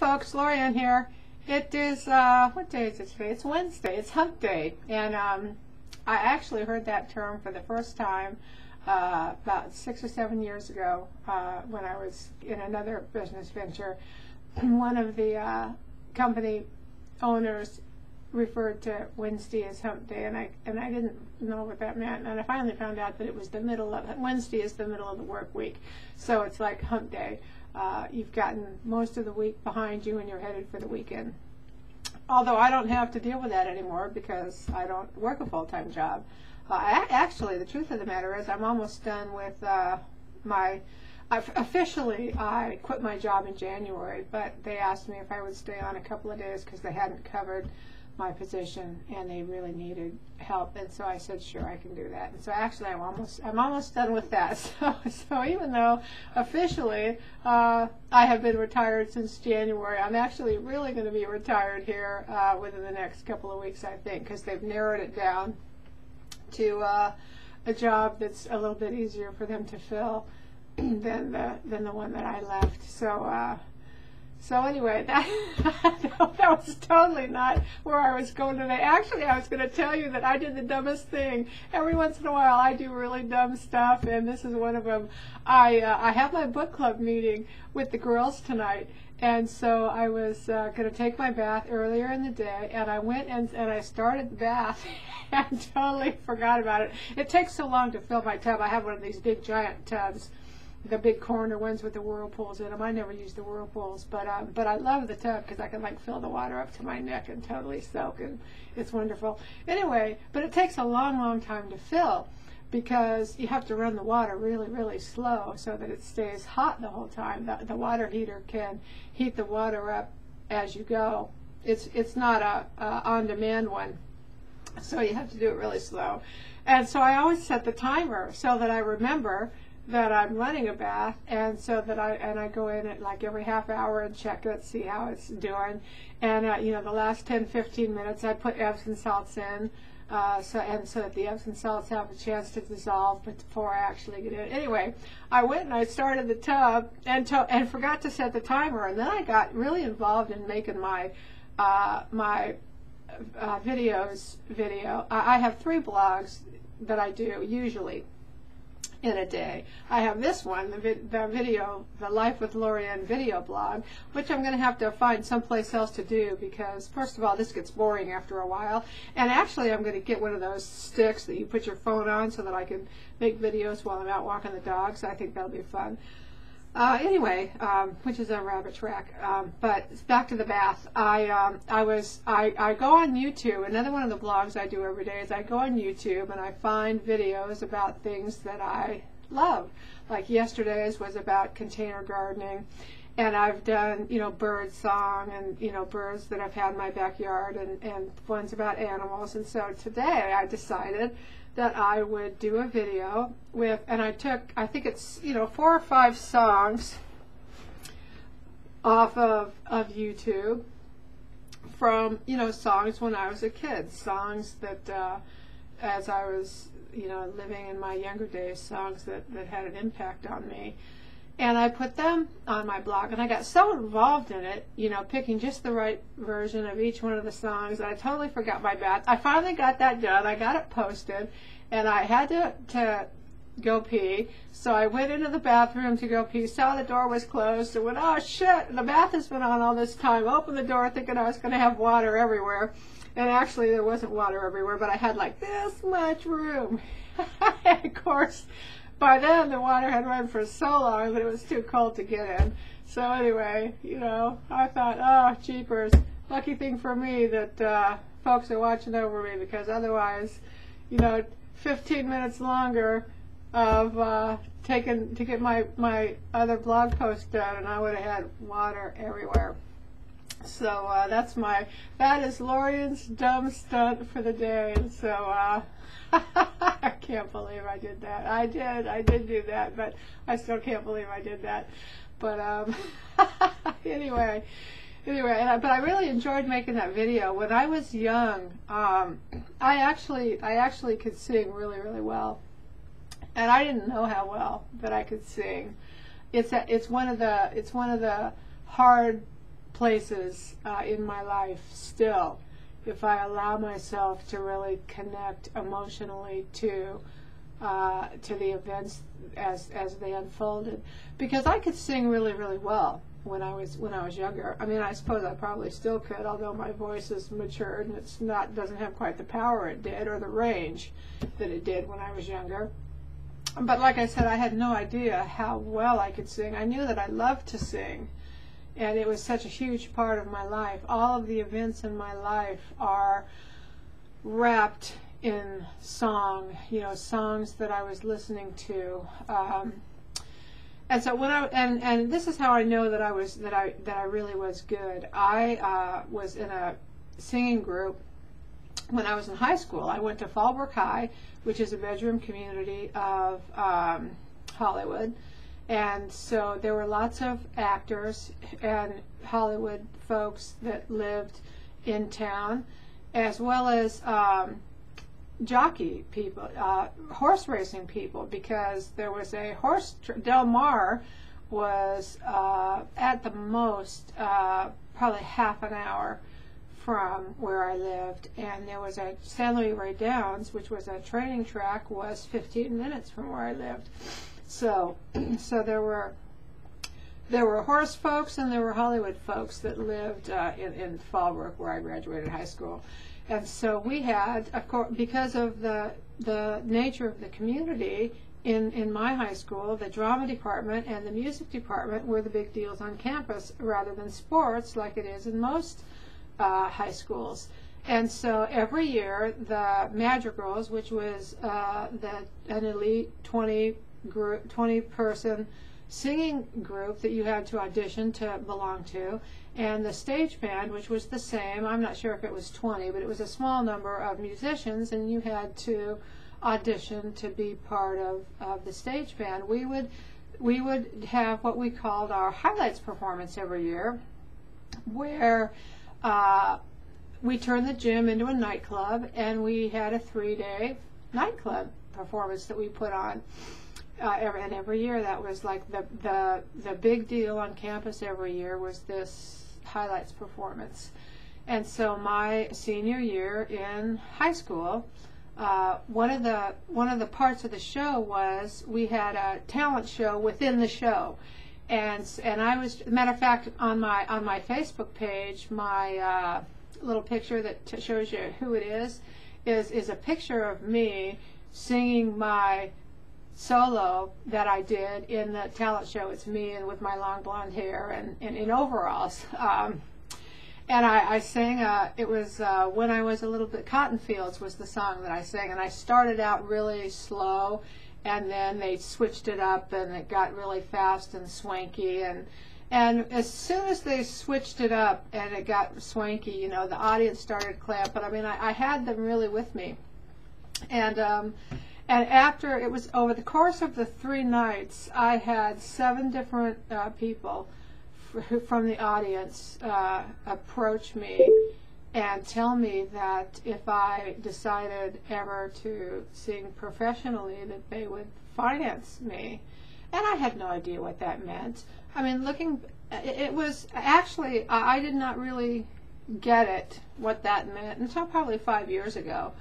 folks, Lorianne here. It is, what day is it today? It's Wednesday. It's hump day. And I actually heard that term for the first time about 6 or 7 years ago when I was in another business venture. One of the company owners referred to Wednesday as hump day, and I didn't know what that meant, and I finally found out that it was the middle of Wednesday is the middle of the work week, so it's like hump day. You've gotten most of the week behind you and you're headed for the weekend. Although I don't have to deal with that anymore because I don't work a full-time job. Actually, the truth of the matter is I'm almost done with officially I quit my job in January, but they asked me if I would stay on a couple of days because they hadn't covered my position and they really needed help, and so I said sure, I can do that. And so actually I'm almost done with that. So even though officially I have been retired since January, I'm actually really going to be retired here within the next couple of weeks, I think, because they've narrowed it down to a job that's a little bit easier for them to fill than the one that I left. So anyway, that was totally not where I was going today. Actually, I was going to tell you that I did the dumbest thing. Every once in a while, I do really dumb stuff, and this is one of them. I have my book club meeting with the girls tonight, and so I was going to take my bath earlier in the day, and I went and I started the bath and totally forgot about it. It takes so long to fill my tub. I have one of these big giant tubs, the big corner ones with the whirlpools in them. I never use the whirlpools, but I love the tub because I can like fill the water up to my neck and totally soak, and it's wonderful. Anyway, but it takes a long time to fill because you have to run the water really slow so that it stays hot the whole time. The water heater can heat the water up as you go. It's not a on-demand one, so you have to do it really slow. And so I always set the timer so that I remember that I'm running a bath, and so that I go in at like every half hour and check it, see how it's doing, and you know, the last 10-15 minutes I put Epsom salts in, so that the Epsom salts have a chance to dissolve before I actually get in. Anyway, I went and I started the tub and forgot to set the timer, and then I got really involved in making my video. I have 3 blogs that I do usually in a day. I have this one, the Life with Lorianne video blog, which I'm going to have to find someplace else to do because, first of all, this gets boring after a while, and actually I'm going to get one of those sticks that you put your phone on so that I can make videos while I'm out walking the dogs. I think that'll be fun. Anyway, which is a rabbit track. But back to the bath. I go on YouTube. Another one of the blogs I do every day is I go on YouTube and I find videos about things that I love. Like yesterday's was about container gardening, and I've done, you know, bird song and, you know, birds that I've had in my backyard, and ones about animals. And so today I decided that I would do a video with, and I think it's, you know, 4 or 5 songs off of YouTube from, you know, songs when I was a kid, songs that as I was, you know, living in my younger days, songs that had an impact on me. And I put them on my blog, and I got so involved in it, you know, picking just the right version of each one of the songs, that I totally forgot my bath. I finally got that done. I got it posted, and I had to go pee. So I went into the bathroom to go pee, saw the door was closed, and went, oh shit, the bath has been on all this time. Opened the door thinking I was going to have water everywhere. And actually there wasn't water everywhere, but I had like this much room. And of course, by then the water had run for so long that it was too cold to get in. So anyway, you know, I thought, oh, jeepers, lucky thing for me that folks are watching over me, because otherwise, you know, 15 minutes longer of taking to get my other blog post done, and I would have had water everywhere. So that is Lorianne's dumb stunt for the day. So I can't believe I did that. I did do that, but I still can't believe I did that. But anyway, but I really enjoyed making that video. When I was young, I actually could sing really well, and I didn't know how well that I could sing. It's one of the hard places in my life still, if I allow myself to really connect emotionally to the events as they unfolded, because I could sing really, really well when I was younger. I mean, I suppose I probably still could, although my voice has matured and doesn't have quite the power it did or the range that it did when I was younger. But like I said, I had no idea how well I could sing. I knew that I loved to sing, and it was such a huge part of my life. All of the events in my life are wrapped in song, songs that I was listening to. And so and this is how I know that I really was good. I was in a singing group when I was in high school. I went to Fallbrook High, which is a bedroom community of Hollywood. And so there were lots of actors and Hollywood folks that lived in town, as well as jockey people, horse racing people, because there was a horse, Del Mar was at the most probably half an hour from where I lived, and there was a San Luis Rey Downs, which was a training track, was 15 minutes from where I lived. So there were horse folks and there were Hollywood folks that lived in Fallbrook, where I graduated high school. And so we had, of course, because of the nature of the community in my high school, the drama department and the music department were the big deals on campus, rather than sports like it is in most high schools. And so every year the Madrigals, which was an elite 20-person singing group that you had to audition to belong to, and the stage band, which was the same. I'm not sure if it was 20, but it was a small number of musicians, and you had to audition to be part of the stage band. We would have what we called our highlights performance every year, where we turned the gym into a nightclub, and we had a 3-day nightclub performance that we put on. Every year, that was like the big deal on campus every year, was this highlights performance. And so my senior year in high school, one of the parts of the show was we had a talent show within the show, and I was, matter of fact, on my Facebook page, my little picture that shows you who it is a picture of me singing my solo that I did in the talent show. It's me and with my long blonde hair and in overalls. And I sang, it was When I Was a Little Bit, Cotton Fields was the song that I sang, and I started out really slow, and then they switched it up and it got really fast and swanky, and as soon as they switched it up and it got swanky, the audience started clapping. I mean, I had them really with me. And after, it was over the course of the 3 nights, I had 7 different people from the audience approach me and tell me that if I decided ever to sing professionally, that they would finance me. And I had no idea what that meant. I mean, it was actually, I did not really get it, what that meant, until probably 5 years ago.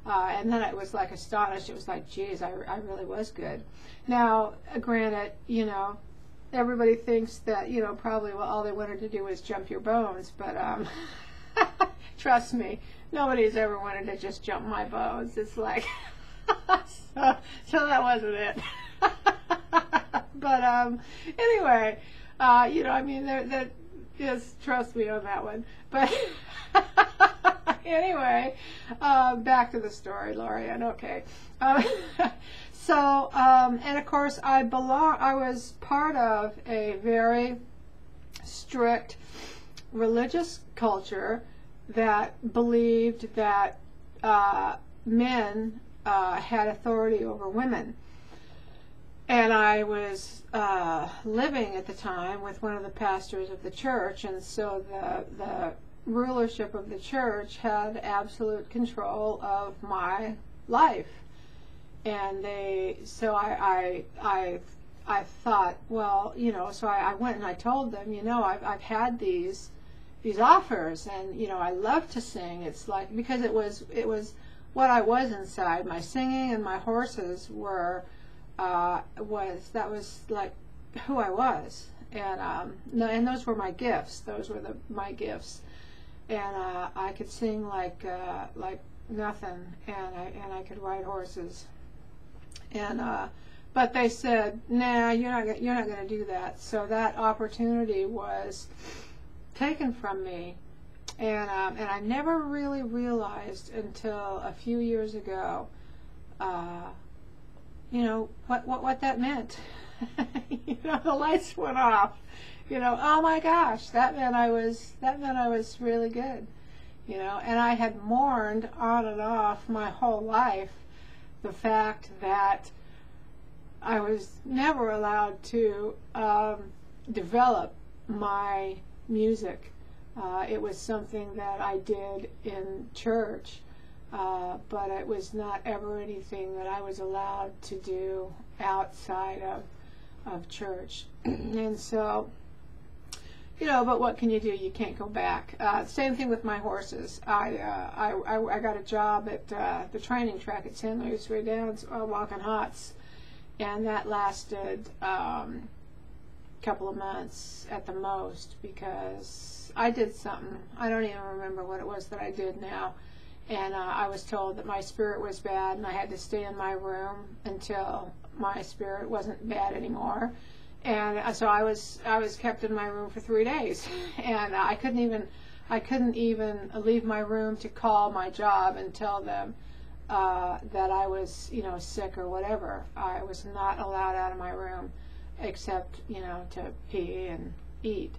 And then it was like astonished. It was like, geez, I really was good. Now, granted, everybody thinks that, probably all they wanted to do was jump your bones. But trust me, nobody's ever wanted to just jump my bones. It's like, so that wasn't it. But anyway, I mean, that is, trust me on that one. But anyway, back to the story, Lorianne. Okay. So, and of course, I was part of a very strict religious culture that believed that men had authority over women. And I was living at the time with one of the pastors of the church, and so the rulership of the church had absolute control of my life. And so I thought, well, so I went and I told them, I've had these these offers, and I love to sing. It's like, because it was what I was inside. My singing and my horses were like who I was, and and those were my gifts. Those were my gifts, and I could sing like nothing, and I could ride horses, and but they said, nah, you're not going to do that. So that opportunity was taken from me, and I never really realized until a few years ago, what that meant. The lights went off. Oh my gosh, that meant I was really good. And I had mourned on and off my whole life the fact that I was never allowed to develop my music. It was something that I did in church, but it was not ever anything that I was allowed to do outside of church. And so, but what can you do? You can't go back. Same thing with my horses. I got a job at the training track at San Luis Rio Downs, walking hots, and that lasted couple of months at the most, because I did something. I don't even remember what it was that I did now. And I was told that my spirit was bad, and I had to stay in my room until my spirit wasn't bad anymore. And so I was kept in my room for 3 days, and I couldn't even leave my room to call my job and tell them that I was sick or whatever. I was not allowed out of my room, except to pee and eat.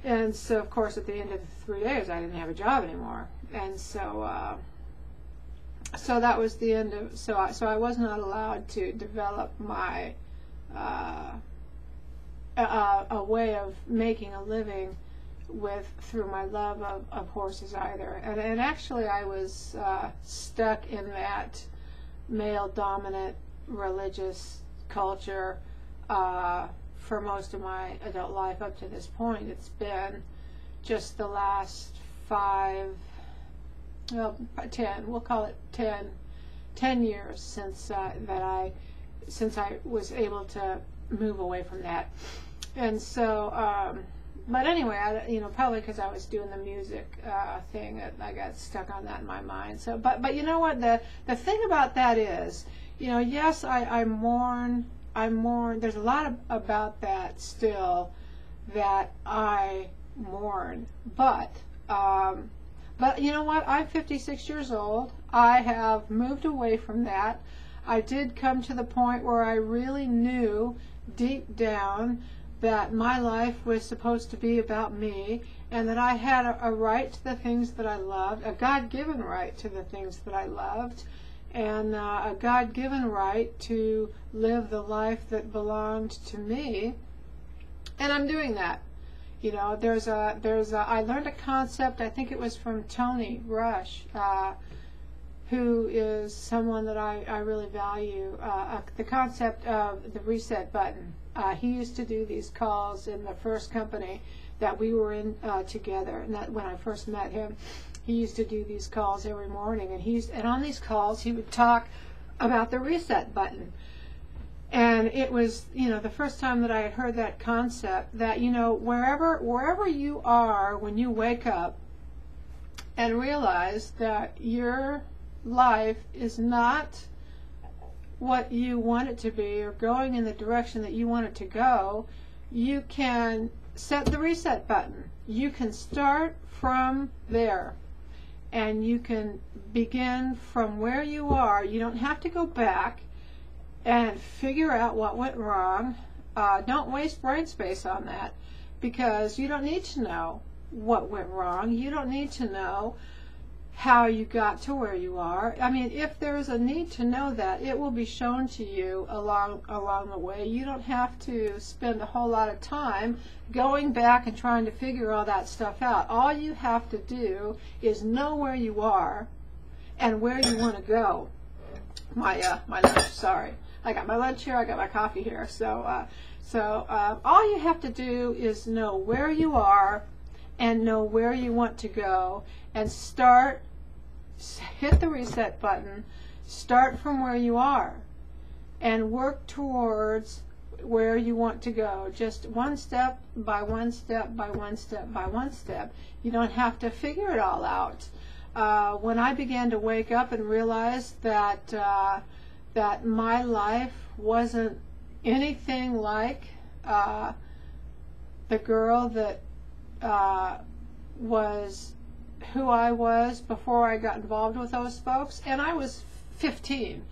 And so, of course, at the end of the 3 days, I didn't have a job anymore. And so so that was the end of, so I was not allowed to develop my a way of making a living through my love of horses either. And actually I was stuck in that male dominant religious culture for most of my adult life up to this point. It's been just the last 10, we'll call it 10 years since I was able to move away from that. And so, but anyway, probably because I was doing the music thing, I got stuck on that in my mind. So, but you know what, the thing about that is, yes, I mourn. There's a lot about that still that I mourn, but you know what? I'm 56 years old. I have moved away from that. I did come to the point where I really knew deep down that my life was supposed to be about me, and that I had a right to the things that I loved, a God-given right to the things that I loved, and a God-given right to live the life that belonged to me, and I'm doing that. I learned a concept, I think it was from Tony Rush, who is someone that I really value, the concept of the reset button. He used to do these calls in the first company that we were in together, and that when I first met him, he used to do these calls every morning, and on these calls he would talk about the reset button. And it was, the first time that I had heard that concept, that, wherever you are when you wake up and realize that your life is not what you want it to be, or going in the direction that you want it to go, you can set the reset button. You can start from there, and you can begin from where you are. You don't have to go back and figure out what went wrong. Don't waste brain space on that, because you don't need to know what went wrong. You don't need to know how you got to where you are. I mean, if there's a need to know that, it will be shown to you along the way. You don't have to spend a whole lot of time going back and trying to figure all that stuff out. All you have to do is know where you are and where you want to go. My lunch, sorry. I got my lunch here, I got my coffee here. So all you have to do is know where you are and know where you want to go, and hit the reset button, start from where you are, and work towards where you want to go, just one step by one step by one step by one step. You don't have to figure it all out. When I began to wake up and realize that that my life wasn't anything like the girl that was who I was before I got involved with those folks, and I was 15.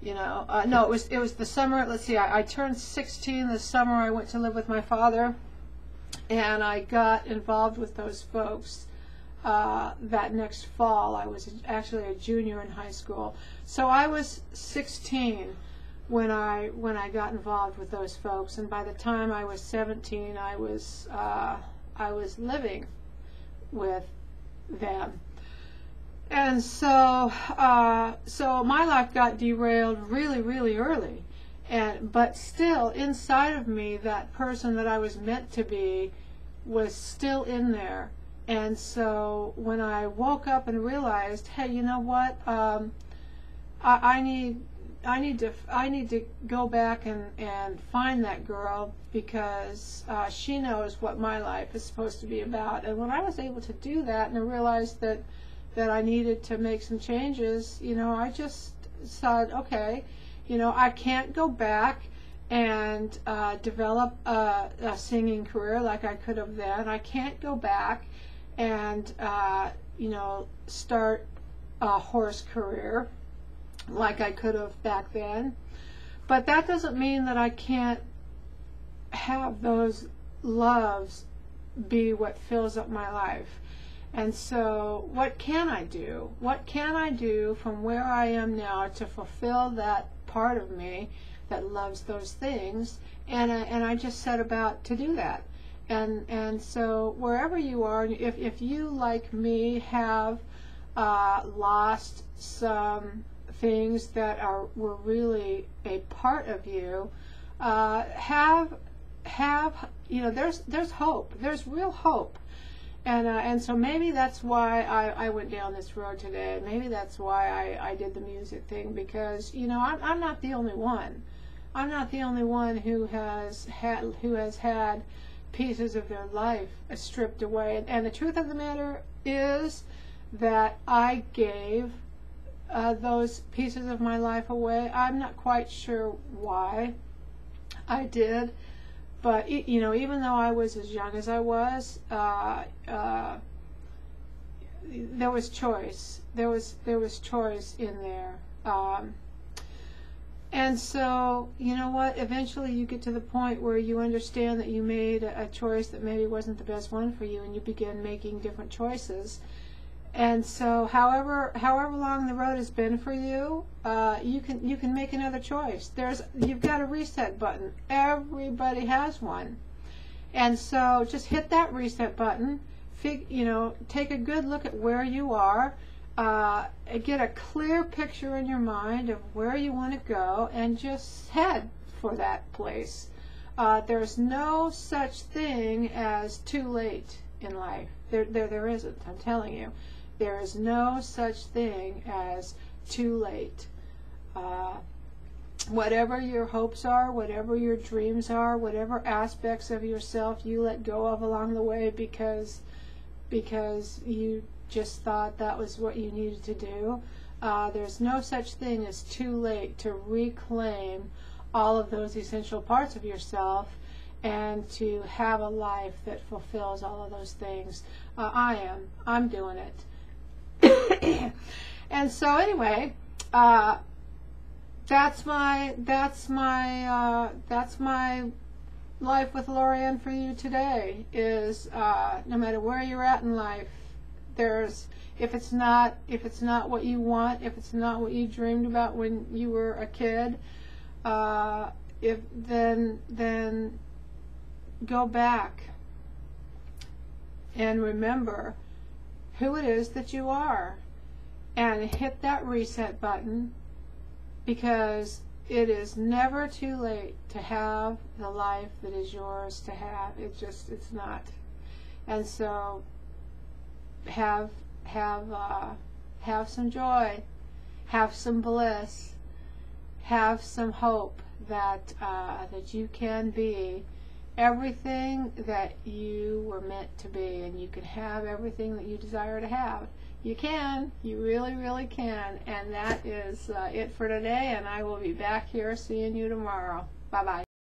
You know, no, it was the summer. Let's see, I turned 16 this summer. I went to live with my father, and I got involved with those folks that next fall. I was actually a junior in high school, so I was 16 when I got involved with those folks, and by the time I was 17, I was living with them. And so so my life got derailed really, really early, but still inside of me, that person that I was meant to be was still in there. And so when I woke up and realized, hey, you know what, I need to go back and find that girl, because she knows what my life is supposed to be about. And when I was able to do that, and I realized that I needed to make some changes, you know, I just said, okay, you know, I can't go back and develop a singing career like I could have then. I can't go back and, you know, start a horse career like I could have back then. But that doesn't mean that I can't have those loves be what fills up my life. And so what can I do? What can I do from where I am now to fulfill that part of me that loves those things? And I just set about to do that. And so wherever you are, if you, like me, have lost some things that were really a part of you, you know, there's hope. There's real hope. And so maybe that's why I went down this road today. Maybe that's why I did the music thing, because, you know, I'm not the only one. I'm not the only one who has had pieces of their life stripped away. And the truth of the matter is that I gave those pieces of my life away. I'm not quite sure why I did. But, you know, even though I was as young as I was, there was choice. There was choice in there. And so, you know what, eventually you get to the point where you understand that you made a choice that maybe wasn't the best one for you, and you begin making different choices. And so however long the road has been for you, you can make another choice. You've got a reset button. Everybody has one. And so just hit that reset button. You know, take a good look at where you are. Get a clear picture in your mind of where you want to go, and just head for that place. There's no such thing as too late in life. There isn't, I'm telling you. There is no such thing as too late. Whatever your hopes are, whatever your dreams are, whatever aspects of yourself you let go of along the way because you just thought that was what you needed to do, there's no such thing as too late to reclaim all of those essential parts of yourself and to have a life that fulfills all of those things. I'm doing it. And so anyway, that's my life with Lorianne for you today. Is no matter where you're at in life, if it's not what you want, if it's not what you dreamed about when you were a kid, then go back and remember who it is that you are, and hit that reset button, because it is never too late to have the life that is yours to have. It's not. And so have some joy, have some bliss, have some hope that that you can be everything that you were meant to be, and you can have everything that you desire to have. You can. You really, really can. And that is it for today, and I will be back here seeing you tomorrow. Bye-bye.